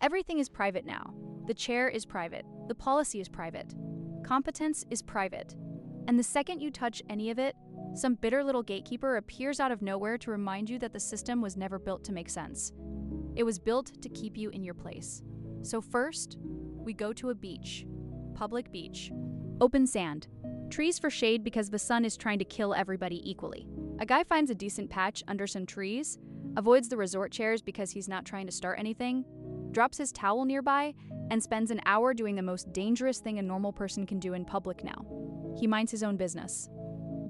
Everything is private now. The chair is private. The policy is private. Competence is private. And the second you touch any of it, some bitter little gatekeeper appears out of nowhere to remind you that the system was never built to make sense. It was built to keep you in your place. So first, we go to a beach. Public beach. Open sand. Trees for shade because the sun is trying to kill everybody equally. A guy finds a decent patch under some trees, avoids the resort chairs because he's not trying to start anything, drops his towel nearby, and spends an hour doing the most dangerous thing a normal person can do in public now. He minds his own business.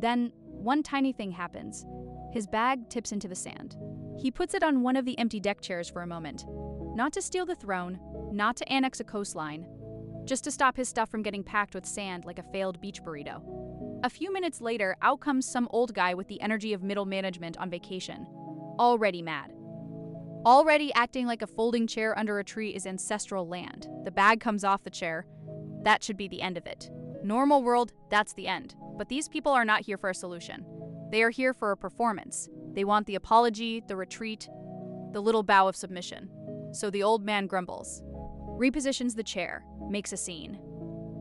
Then, one tiny thing happens. His bag tips into the sand. He puts it on one of the empty deck chairs for a moment. Not to steal the throne, not to annex a coastline, just to stop his stuff from getting packed with sand like a failed beach burrito. A few minutes later, out comes some old guy with the energy of middle management on vacation. Already mad. Already acting like a folding chair under a tree is ancestral land. The bag comes off the chair. That should be the end of it. Normal world, that's the end. But these people are not here for a solution. They are here for a performance. They want the apology, the retreat, the little bow of submission. So the old man grumbles, repositions the chair, makes a scene.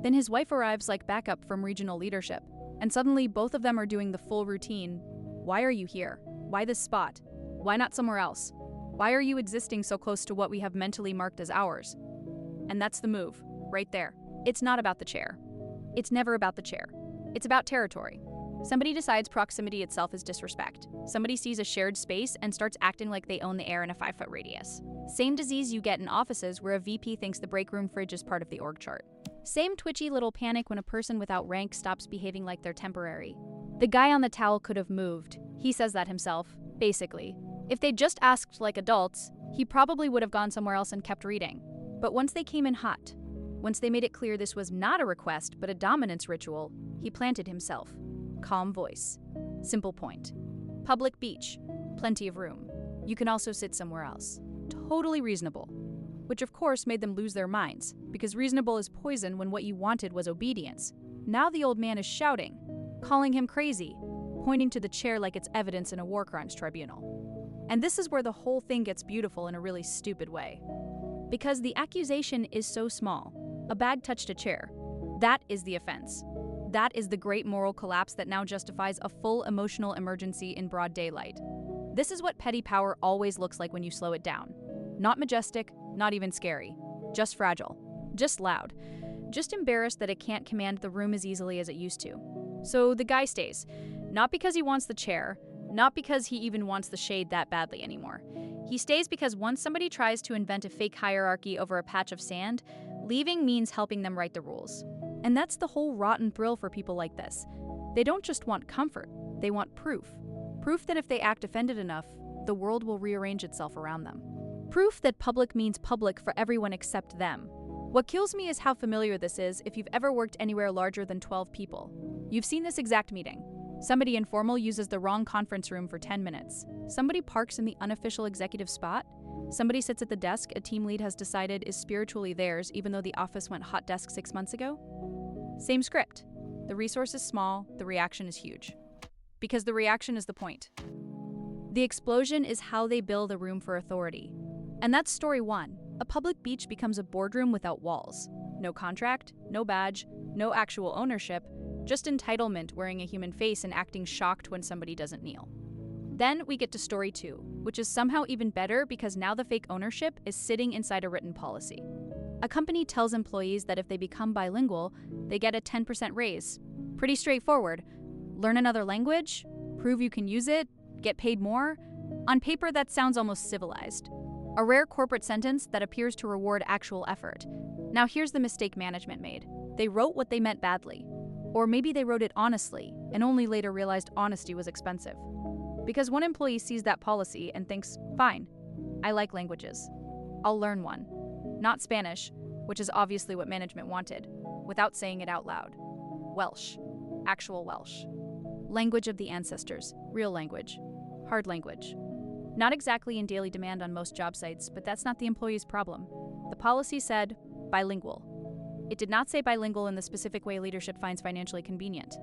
Then his wife arrives like backup from regional leadership, and suddenly both of them are doing the full routine. Why are you here? Why this spot? Why not somewhere else? Why are you existing so close to what we have mentally marked as ours? And that's the move, right there. It's not about the chair. It's never about the chair. It's about territory. Somebody decides proximity itself is disrespect. Somebody sees a shared space and starts acting like they own the air in a 5-foot radius. Same disease you get in offices where a VP thinks the break room fridge is part of the org chart. Same twitchy little panic when a person without rank stops behaving like they're temporary. The guy on the towel could have moved. He says that himself, basically. If they'd just asked like adults, he probably would have gone somewhere else and kept reading. But once they came in hot, once they made it clear this was not a request but a dominance ritual, he planted himself. Calm voice. Simple point. Public beach. Plenty of room. You can also sit somewhere else. Totally reasonable. Which of course made them lose their minds, because reasonable is poison when what you wanted was obedience. Now the old man is shouting, calling him crazy, pointing to the chair like it's evidence in a war crimes tribunal. And this is where the whole thing gets beautiful in a really stupid way. Because the accusation is so small. A bag touched a chair. That is the offense. That is the great moral collapse that now justifies a full emotional emergency in broad daylight. This is what petty power always looks like when you slow it down. Not majestic, not even scary. Just fragile. Just loud. Just embarrassed that it can't command the room as easily as it used to. So the guy stays. Not because he wants the chair, not because he even wants the shade that badly anymore. He stays because once somebody tries to invent a fake hierarchy over a patch of sand, leaving means helping them write the rules. And that's the whole rotten thrill for people like this. They don't just want comfort, they want proof. Proof that if they act offended enough, the world will rearrange itself around them. Proof that public means public for everyone except them. What kills me is how familiar this is if you've ever worked anywhere larger than 12 people. You've seen this exact meeting. Somebody informal uses the wrong conference room for 10 minutes. Somebody parks in the unofficial executive spot. Somebody sits at the desk a team lead has decided is spiritually theirs even though the office went hot desk 6 months ago. Same script. The resource is small, the reaction is huge. Because the reaction is the point. The explosion is how they build a room for authority. And that's story one. A public beach becomes a boardroom without walls. No contract, no badge, no actual ownership, just entitlement wearing a human face and acting shocked when somebody doesn't kneel. Then we get to story two, which is somehow even better because now the fake ownership is sitting inside a written policy. A company tells employees that if they become bilingual, they get a 10% raise. Pretty straightforward. Learn another language, prove you can use it, get paid more. On paper, that sounds almost civilized. A rare corporate sentence that appears to reward actual effort. Now here's the mistake management made. They wrote what they meant badly. Or maybe they wrote it honestly, and only later realized honesty was expensive. Because one employee sees that policy and thinks, fine, I like languages. I'll learn one. Not Spanish, which is obviously what management wanted, without saying it out loud. Welsh. Actual Welsh. Language of the ancestors. Real language. Hard language. Not exactly in daily demand on most job sites, but that's not the employee's problem. The policy said bilingual. It did not say bilingual in the specific way leadership finds financially convenient.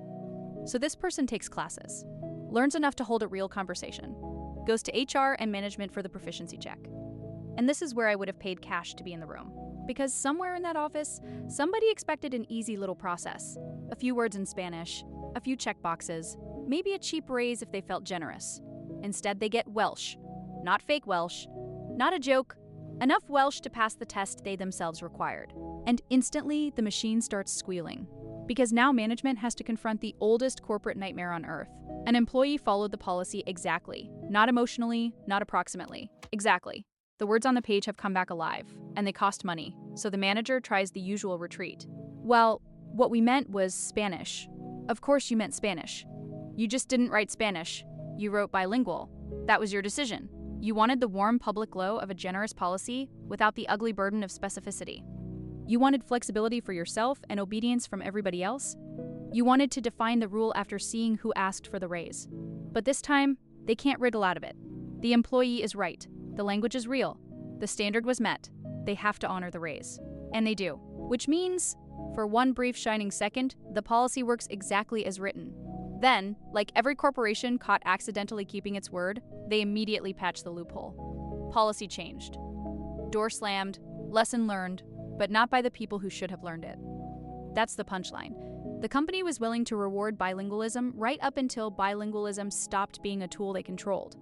So this person takes classes, learns enough to hold a real conversation, goes to HR and management for the proficiency check. And this is where I would have paid cash to be in the room. Because somewhere in that office, somebody expected an easy little process. A few words in Spanish, a few checkboxes, maybe a cheap raise if they felt generous. Instead, they get Welsh. Not fake Welsh, not a joke, enough Welsh to pass the test they themselves required. And instantly, the machine starts squealing. Because now management has to confront the oldest corporate nightmare on earth. An employee followed the policy exactly. Not emotionally, not approximately. Exactly. The words on the page have come back alive, and they cost money, so the manager tries the usual retreat. Well, what we meant was Spanish. Of course you meant Spanish. You just didn't write Spanish. You wrote bilingual. That was your decision. You wanted the warm public glow of a generous policy without the ugly burden of specificity. You wanted flexibility for yourself and obedience from everybody else. You wanted to define the rule after seeing who asked for the raise. But this time, they can't wriggle out of it. The employee is right. The language is real. The standard was met. They have to honor the raise. And they do. Which means, for one brief shining second, the policy works exactly as written. Then, like every corporation caught accidentally keeping its word, they immediately patched the loophole. Policy changed. Door slammed, lesson learned, but not by the people who should have learned it. That's the punchline. The company was willing to reward bilingualism right up until bilingualism stopped being a tool they controlled.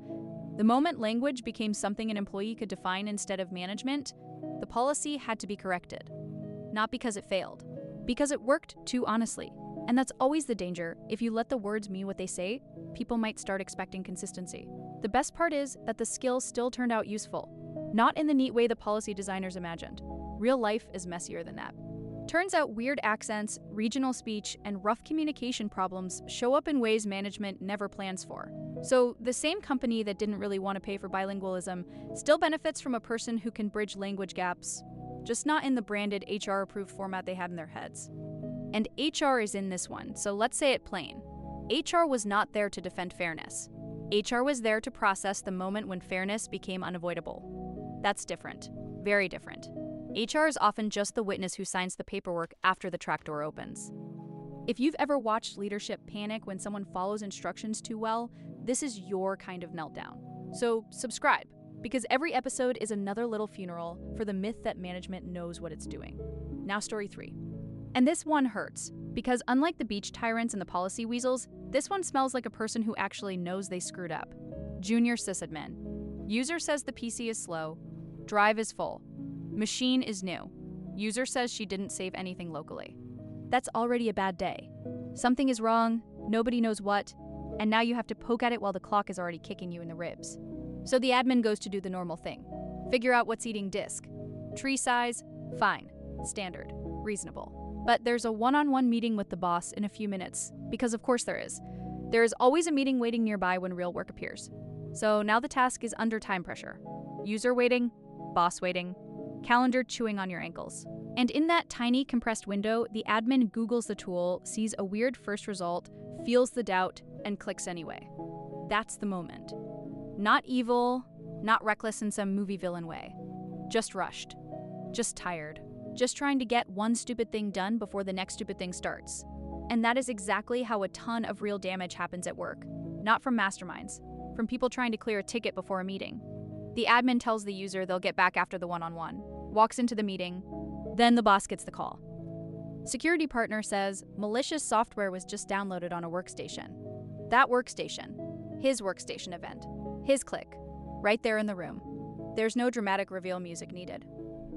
The moment language became something an employee could define instead of management, the policy had to be corrected. Not because it failed, because it worked too honestly. And that's always the danger. If you let the words mean what they say, people might start expecting consistency. The best part is that the skill still turned out useful, not in the neat way the policy designers imagined. Real life is messier than that. Turns out weird accents, regional speech, and rough communication problems show up in ways management never plans for. So the same company that didn't really want to pay for bilingualism still benefits from a person who can bridge language gaps, just not in the branded HR-approved format they have in their heads. And HR is in this one, so let's say it plain. HR was not there to defend fairness. HR was there to process the moment when fairness became unavoidable. That's different. Very different. HR is often just the witness who signs the paperwork after the trapdoor opens. If you've ever watched leadership panic when someone follows instructions too well, this is your kind of meltdown. So subscribe, because every episode is another little funeral for the myth that management knows what it's doing. Now story 3. And this one hurts, because unlike the beach tyrants and the policy weasels, this one smells like a person who actually knows they screwed up. Junior Sysadmin. User says the PC is slow. Drive is full. Machine is new. User says she didn't save anything locally. That's already a bad day. Something is wrong, nobody knows what, and now you have to poke at it while the clock is already kicking you in the ribs. So the admin goes to do the normal thing. Figure out what's eating disk. Tree size? Fine. Standard. Reasonable. But there's a one-on-one meeting with the boss in a few minutes, because of course there is. There is always a meeting waiting nearby when real work appears. So now the task is under time pressure. User waiting, boss waiting, calendar chewing on your ankles. And in that tiny compressed window, the admin Googles the tool, sees a weird first result, feels the doubt, and clicks anyway. That's the moment. Not evil, not reckless in some movie villain way. Just rushed. Just tired. Just trying to get one stupid thing done before the next stupid thing starts. And that is exactly how a ton of real damage happens at work. Not from masterminds, from people trying to clear a ticket before a meeting. The admin tells the user they'll get back after the one-on-one, walks into the meeting, then the boss gets the call. Security partner says malicious software was just downloaded on a workstation. That workstation, his workstation event, his click, right there in the room. There's no dramatic reveal music needed.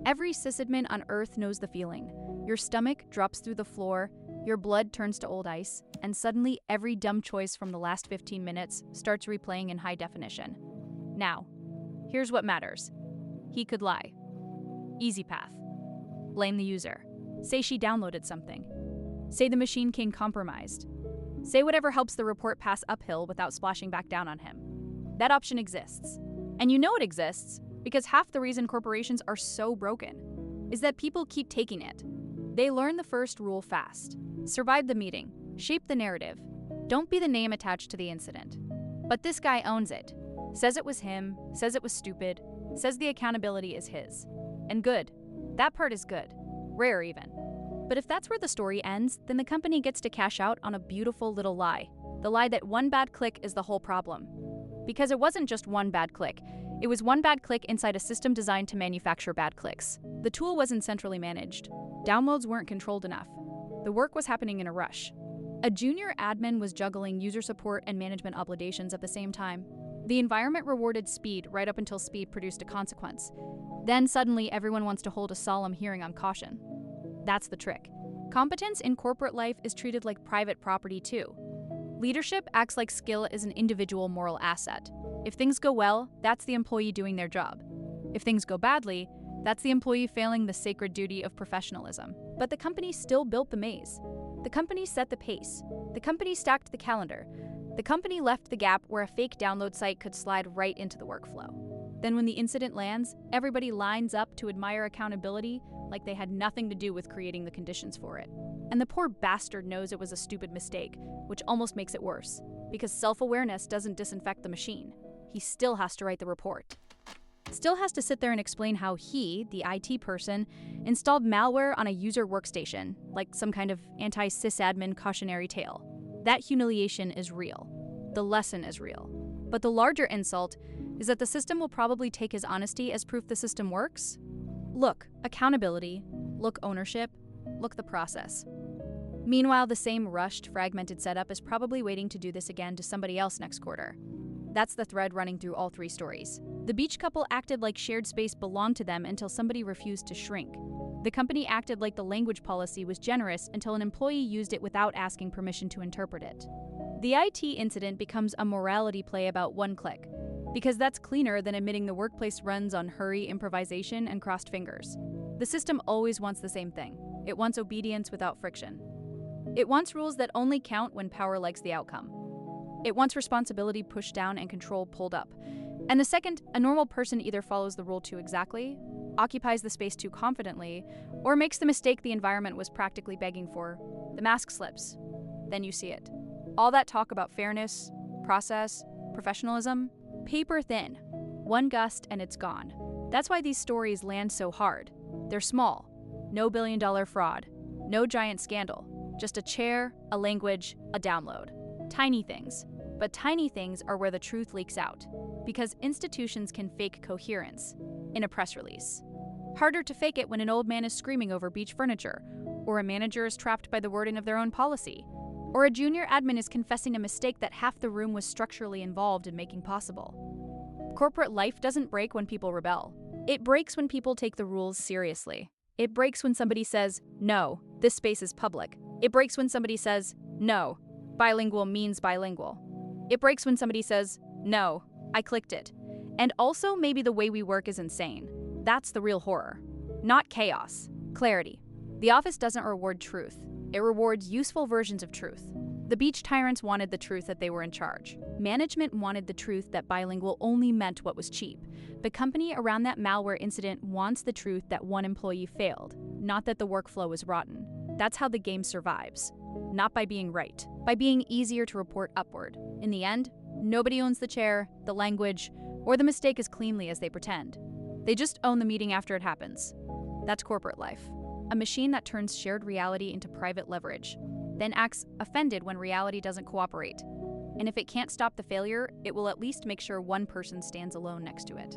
Every sysadmin on Earth knows the feeling. Your stomach drops through the floor, your blood turns to old ice, and suddenly every dumb choice from the last 15 minutes starts replaying in high definition. Now, here's what matters. He could lie. Easy path. Blame the user. Say she downloaded something. Say the machine came compromised. Say whatever helps the report pass uphill without splashing back down on him. That option exists. And you know it exists because half the reason corporations are so broken is that people keep taking it. They learn the first rule fast. Survive the meeting. Shape the narrative. Don't be the name attached to the incident. But this guy owns it. Says it was him, says it was stupid, says the accountability is his. And good. That part is good. Rare even. But if that's where the story ends, then the company gets to cash out on a beautiful little lie. The lie that one bad click is the whole problem. Because it wasn't just one bad click. It was one bad click inside a system designed to manufacture bad clicks. The tool wasn't centrally managed. Downloads weren't controlled enough. The work was happening in a rush. A junior admin was juggling user support and management obligations at the same time. The environment rewarded speed right up until speed produced a consequence. Then suddenly everyone wants to hold a solemn hearing on caution. That's the trick. Competence in corporate life is treated like private property too. Leadership acts like skill is an individual moral asset. If things go well, that's the employee doing their job. If things go badly, that's the employee failing the sacred duty of professionalism. But the company still built the maze. The company set the pace. The company stacked the calendar. The company left the gap where a fake download site could slide right into the workflow. Then when the incident lands, everybody lines up to admire accountability like they had nothing to do with creating the conditions for it. And the poor bastard knows it was a stupid mistake, which almost makes it worse, because self-awareness doesn't disinfect the machine. He still has to write the report. Still has to sit there and explain how he, the IT person, installed malware on a user workstation, like some kind of anti-sysadmin cautionary tale. That humiliation is real. The lesson is real. But the larger insult is that the system will probably take his honesty as proof the system works. Look, accountability. Look, ownership. Look, the process. Meanwhile, the same rushed, fragmented setup is probably waiting to do this again to somebody else next quarter. That's the thread running through all three stories. The beach couple acted like shared space belonged to them until somebody refused to shrink. The company acted like the language policy was generous until an employee used it without asking permission to interpret it. The IT incident becomes a morality play about one click, because that's cleaner than admitting the workplace runs on hurry, improvisation, and crossed fingers. The system always wants the same thing. It wants obedience without friction. It wants rules that only count when power likes the outcome. It wants responsibility pushed down and control pulled up. And the second a normal person either follows the rule too exactly, occupies the space too confidently, or makes the mistake the environment was practically begging for, the mask slips. Then you see it. All that talk about fairness, process, professionalism, paper thin. One gust and it's gone. That's why these stories land so hard. They're small. No billion-dollar fraud. No giant scandal. Just a chair, a language, a download. Tiny things. But tiny things are where the truth leaks out. Because institutions can fake coherence in a press release. Harder to fake it when an old man is screaming over beach furniture, or a manager is trapped by the wording of their own policy, or a junior admin is confessing a mistake that half the room was structurally involved in making possible. Corporate life doesn't break when people rebel. It breaks when people take the rules seriously. It breaks when somebody says, no, this space is public. It breaks when somebody says, no, bilingual means bilingual. It breaks when somebody says, no, I clicked it. And also, maybe the way we work is insane. That's the real horror. Not chaos. Clarity. The office doesn't reward truth. It rewards useful versions of truth. The beach tyrants wanted the truth that they were in charge. Management wanted the truth that bilingual only meant what was cheap. The company around that malware incident wants the truth that one employee failed, not that the workflow was rotten. That's how the game survives. Not by being right, by being easier to report upward. In the end, nobody owns the chair, the language, or the mistake as cleanly as they pretend. They just own the meeting after it happens. That's corporate life. A machine that turns shared reality into private leverage, then acts offended when reality doesn't cooperate. And if it can't stop the failure, it will at least make sure one person stands alone next to it.